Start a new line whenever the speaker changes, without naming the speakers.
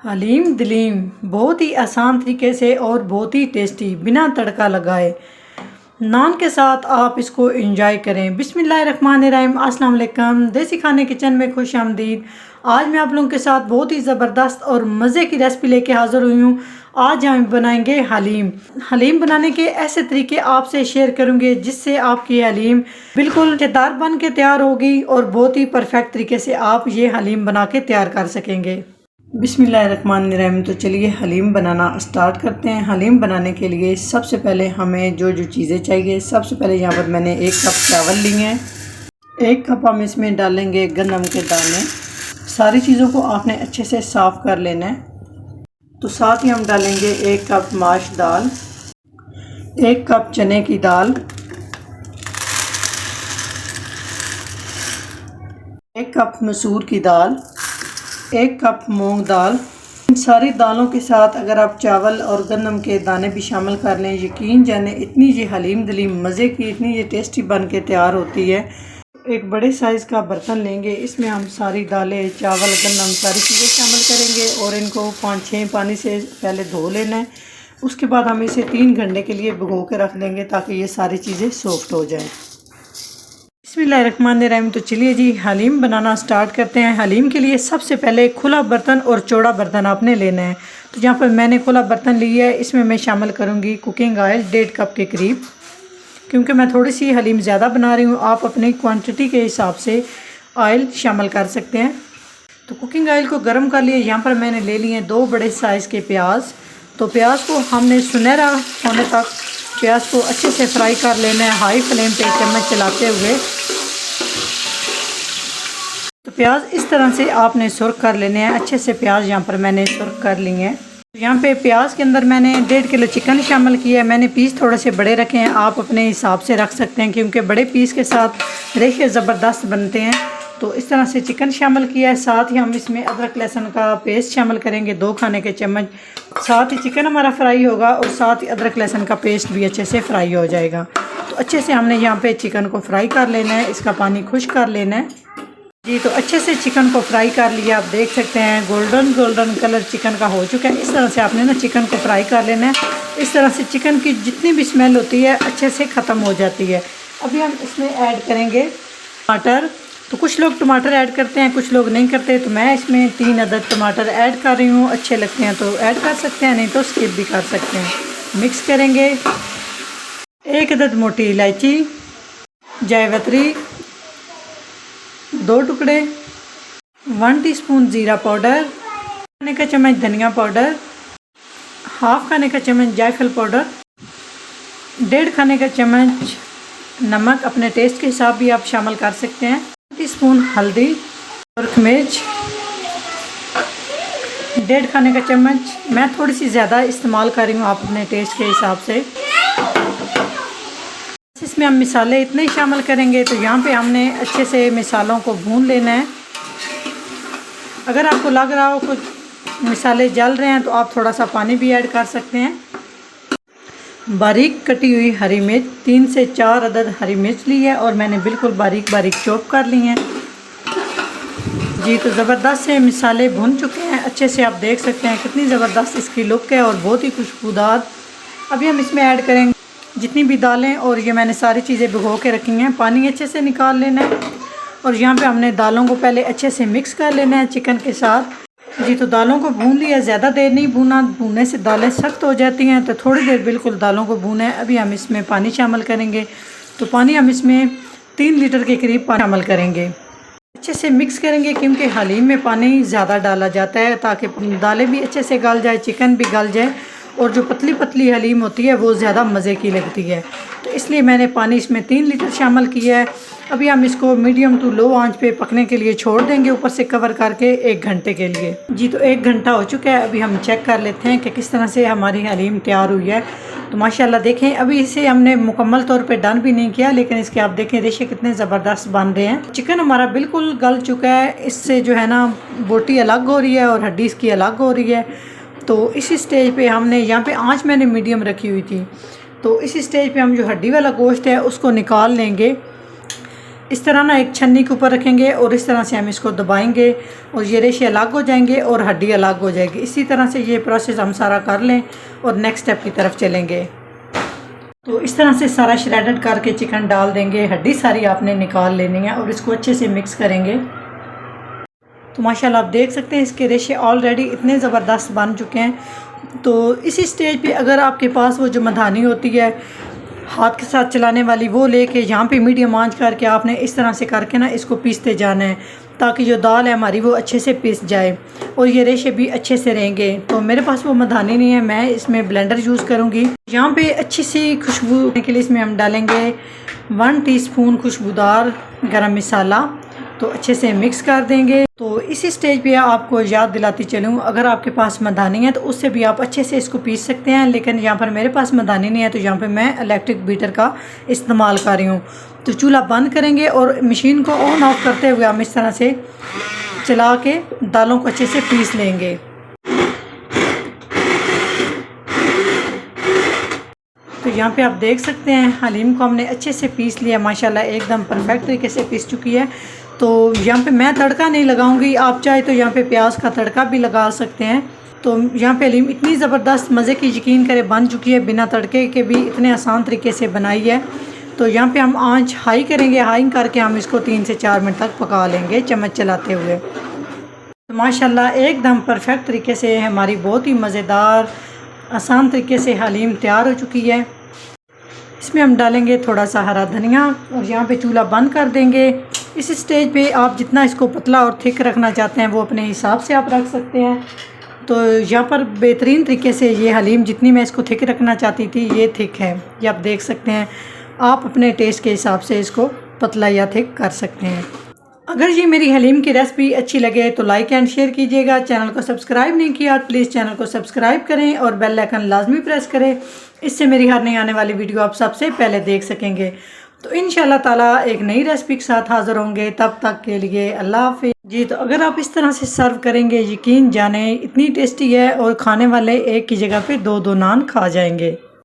हलीम दलीम बहुत ही आसान तरीके से और बहुत ही टेस्टी बिना तड़का लगाए नान के साथ आप इसको एंजॉय करें। बिस्मिल्लाहिर्रहमानिर्रहीम, अस्सलाम वालेकुम। देसी खाने किचन में खुश आमदीद। आज मैं आप लोगों के साथ बहुत ही ज़बरदस्त और मज़े की रेसिपी लेके हाज़िर हुई हूँ। आज हम बनाएंगे हलीम। हलीम बनाने के ऐसे तरीके आपसे शेयर करूँगी जिससे आपकी हलीम बिल्कुल मज़ेदार बन के तैयार होगी और बहुत ही परफेक्ट तरीके से आप ये हलीम बना के तैयार कर सकेंगे। बिस्मिल्लाहिर्रहमानिर्रहीम। तो चलिए हलीम बनाना स्टार्ट करते हैं। हलीम बनाने के लिए सबसे पहले हमें जो जो चीज़ें चाहिए, सबसे पहले यहाँ पर मैंने 1 कप चावल लिए हैं। 1 कप हम इसमें डालेंगे गंदम के दाने। सारी चीज़ों को आपने अच्छे से साफ़ कर लेना है। तो साथ ही हम डालेंगे 1 कप माश दाल, 1 कप चने की दाल, 1 कप मसूर की दाल, 1 कप मूंग दाल। इन सारी दालों के साथ अगर आप चावल और गंदम के दाने भी शामिल कर लें, यकीन जाने इतनी ये हलीम दलीम मज़े की, इतनी ये टेस्टी बन के तैयार होती है। एक बड़े साइज़ का बर्तन लेंगे, इसमें हम सारी दालें, चावल, गंदम सारी चीज़ें शामिल करेंगे और इनको 5-6 पानी से पहले धो लेना है। उसके बाद हम इसे 3 घंटे के लिए भिगो के रख देंगे ताकि ये सारी चीज़ें सॉफ्ट हो जाएँ। बिस्मिल्लाहिर्रहमानिर्रहीम। तो चलिए जी हलीम बनाना स्टार्ट करते हैं। हलीम के लिए सबसे पहले खुला बर्तन और चौड़ा बर्तन आपने लेना है। तो यहाँ पर मैंने खुला बर्तन लिया है, इसमें मैं शामिल करूँगी कुकिंग ऑयल 1.5 कप के करीब, क्योंकि मैं थोड़ी सी हलीम ज़्यादा बना रही हूँ। आप अपनी क्वांटिटी के हिसाब से ऑयल शामिल कर सकते हैं। तो कुकिंग ऑयल को गर्म कर लिए। यहाँ पर मैंने ले लिए 2 बड़े साइज़ के प्याज। तो प्याज को हमने सुनहरा होने तक प्याज को अच्छे से फ्राई कर लेना है, हाई फ्लेम पे चम्मच चलाते हुए। तो प्याज इस तरह से आपने सुर्ख कर लेने हैं। अच्छे से प्याज यहाँ पर मैंने सुर्ख कर लिए हैं। यहाँ पे प्याज के अंदर मैंने 1.5 किलो चिकन शामिल किया है। मैंने पीस थोड़े से बड़े रखे हैं, आप अपने हिसाब से रख सकते हैं क्योंकि बड़े पीस के साथ रेशे ज़बरदस्त बनते हैं। तो इस तरह से चिकन शामिल किया है। साथ ही हम इसमें अदरक लहसुन का पेस्ट शामिल करेंगे 2 खाने के चम्मच। साथ ही चिकन हमारा फ्राई होगा और साथ ही अदरक लहसुन का पेस्ट भी अच्छे से फ्राई हो जाएगा। तो अच्छे से हमने यहाँ पे चिकन को फ्राई कर लेना है, इसका पानी खुश्क कर लेना है जी। तो अच्छे से चिकन को फ्राई कर लिया, आप देख सकते हैं गोल्डन कलर चिकन का हो चुका है। इस तरह से आपने ना चिकन को फ्राई कर लेना है। इस तरह से चिकन की जितनी भी स्मेल होती है अच्छे से ख़त्म हो जाती है। अभी हम इसमें ऐड करेंगे टमाटर। तो कुछ लोग टमाटर ऐड करते हैं, कुछ लोग नहीं करते। तो मैं इसमें 3 अदद टमाटर ऐड कर रही हूँ। अच्छे लगते हैं तो ऐड कर सकते हैं, नहीं तो स्किप भी कर सकते हैं। मिक्स करेंगे। 1 अदद मोटी इलायची, जावित्री 2 टुकड़े, 1 टीस्पून ज़ीरा पाउडर, खाने का चम्मच धनिया पाउडर, हाफ खाने का चम्मच जायफल पाउडर, 1.5 खाने का चम्मच नमक, अपने टेस्ट के हिसाब भी आप शामिल कर सकते हैं, 1 टीस्पून हल्दी और मिर्च, 1.5 खाने का चम्मच। मैं थोड़ी सी ज़्यादा इस्तेमाल कर रही हूँ, आप अपने टेस्ट के हिसाब से। इसमें हम मिसाले इतने ही शामिल करेंगे। तो यहाँ पे हमने अच्छे से मिसालों को भून लेना है। अगर आपको लग रहा हो कुछ मिसाले जल रहे हैं तो आप थोड़ा सा पानी भी ऐड कर सकते हैं। बारीक कटी हुई हरी मिर्च, 3 से 4 अदद हरी मिर्च ली है और मैंने बिल्कुल बारीक बारीक चॉप कर ली हैं जी। तो ज़बरदस्त से मिसाले भुन चुके हैं। अच्छे से आप देख सकते हैं कितनी ज़बरदस्त इसकी लुक है और बहुत ही खुशबूदार। अभी हम इसमें ऐड करेंगे जितनी भी दालें, और ये मैंने सारी चीज़ें भिगो के रखी हैं। पानी अच्छे से निकाल लेना है और यहाँ पे हमने दालों को पहले अच्छे से मिक्स कर लेना है चिकन के साथ जी। तो दालों को भून लिया, ज़्यादा देर नहीं भूना, भूनने से दालें सख्त हो जाती हैं। तो थोड़ी देर बिल्कुल दालों को भूना है। अभी हम इसमें पानी शामिल करेंगे। तो पानी हम इसमें 3 लीटर के करीब पानी शामिल करेंगे। अच्छे से मिक्स करेंगे क्योंकि हलीम में पानी ज़्यादा डाला जाता है ताकि दालें भी अच्छे से गल जाए, चिकन भी गल जाए और जो पतली पतली हलीम होती है वो ज़्यादा मज़े की लगती है। तो इसलिए मैंने पानी इसमें 3 लीटर शामिल किया है। अभी हम इसको मीडियम टू लो आंच पे पकने के लिए छोड़ देंगे, ऊपर से कवर करके 1 घंटे के लिए जी। तो 1 घंटा हो चुका है। अभी हम चेक कर लेते हैं कि किस तरह से हमारी हलीम तैयार हुई है। तो माशाल्लाह देखें, अभी इसे हमने मुकम्मल तौर पे डन भी नहीं किया, लेकिन इसके आप देखें रेशे कितने ज़बरदस्त बन रहे हैं। चिकन हमारा बिल्कुल गल चुका है। इससे जो है ना बोटी अलग हो रही है और हड्डी इसकी अलग हो रही है। तो इसी स्टेज पे हमने, यहाँ पे आंच मैंने मीडियम रखी हुई थी, तो इसी स्टेज पे हम जो हड्डी वाला गोश्त है उसको निकाल लेंगे। इस तरह ना एक छन्नी के ऊपर रखेंगे और इस तरह से हम इसको दबाएंगे और ये रेशे अलग हो जाएंगे और हड्डी अलग हो जाएगी। इसी तरह से ये प्रोसेस हम सारा कर लें और नेक्स्ट स्टेप की तरफ चलेंगे। तो इस तरह से सारा श्रेडेड करके चिकन डाल देंगे, हड्डी सारी आपने निकाल लेनी है और इसको अच्छे से मिक्स करेंगे। तो माशाल्लाह आप देख सकते हैं इसके रेशे ऑलरेडी इतने ज़बरदस्त बन चुके हैं। तो इसी स्टेज पे अगर आपके पास वो जो मधानी होती है हाथ के साथ चलाने वाली, वो लेके यहाँ पे मीडियम आंच करके आपने इस तरह से करके ना इसको पीसते जाना है ताकि जो दाल है हमारी वो अच्छे से पीस जाए और ये रेशे भी अच्छे से रहेंगे। तो मेरे पास वो मधानी नहीं है, मैं इसमें ब्लेंडर यूज़ करूँगी। यहाँ पे अच्छी सी खुशबू के लिए इसमें हम डालेंगे 1 टीस्पून खुशबूदार गरम मसाला। तो अच्छे से मिक्स कर देंगे। तो इसी स्टेज पे आपको याद दिलाती चलूँ, अगर आपके पास मधानी है तो उससे भी आप अच्छे से इसको पीस सकते हैं, लेकिन यहाँ पर मेरे पास मधानी नहीं है तो यहाँ पे मैं इलेक्ट्रिक बीटर का इस्तेमाल कर रही हूँ। तो चूल्हा बंद करेंगे और मशीन को ऑन ऑफ करते हुए हम इस तरह से चला के दालों को अच्छे से पीस लेंगे। तो यहाँ पे आप देख सकते हैं हलीम को हमने अच्छे से पीस लिया, माशाल्लाह एकदम परफेक्ट तरीके से पीस चुकी है। तो यहाँ पे मैं तड़का नहीं लगाऊंगी, आप चाहे तो यहाँ पे प्याज का तड़का भी लगा सकते हैं। तो यहाँ पे हलीम इतनी ज़बरदस्त मज़े की यकीन करें बन चुकी है, बिना तड़के के भी इतने आसान तरीके से बनाई है। तो यहाँ पे हम आंच हाई करेंगे, हाई करके हम इसको 3 से 4 मिनट तक पका लेंगे चम्मच चलाते हुए। तो माशाल्लाह एकदम परफेक्ट तरीके से हमारी बहुत ही मज़ेदार आसान तरीके से हलीम तैयार हो चुकी है। इसमें हम डालेंगे थोड़ा सा हरा धनिया और यहाँ पे चूल्हा बंद कर देंगे। इस स्टेज पे आप जितना इसको पतला और थिक रखना चाहते हैं वो अपने हिसाब से आप रख सकते हैं। तो यहाँ पर बेहतरीन तरीके से ये हलीम जितनी मैं इसको थिक रखना चाहती थी ये थिक है, ये आप देख सकते हैं। आप अपने टेस्ट के हिसाब से इसको पतला या थिक कर सकते हैं। अगर ये मेरी हलीम की रेसिपी अच्छी लगे तो लाइक एंड शेयर कीजिएगा। चैनल को सब्सक्राइब नहीं किया तो प्लीज़ चैनल को सब्सक्राइब करें और बेल आइकन लाजमी प्रेस करें, इससे मेरी हर नई आने वाली वीडियो आप सबसे पहले देख सकेंगे। तो इंशाल्लाह ताला एक नई रेसिपी के साथ हाज़िर होंगे, तब तक के लिए अल्लाह हाफ़िज़ जी। तो अगर आप इस तरह से सर्व करेंगे यकीन जाने इतनी टेस्टी है और खाने वाले एक की जगह पे 2-2 नान खा जाएंगे।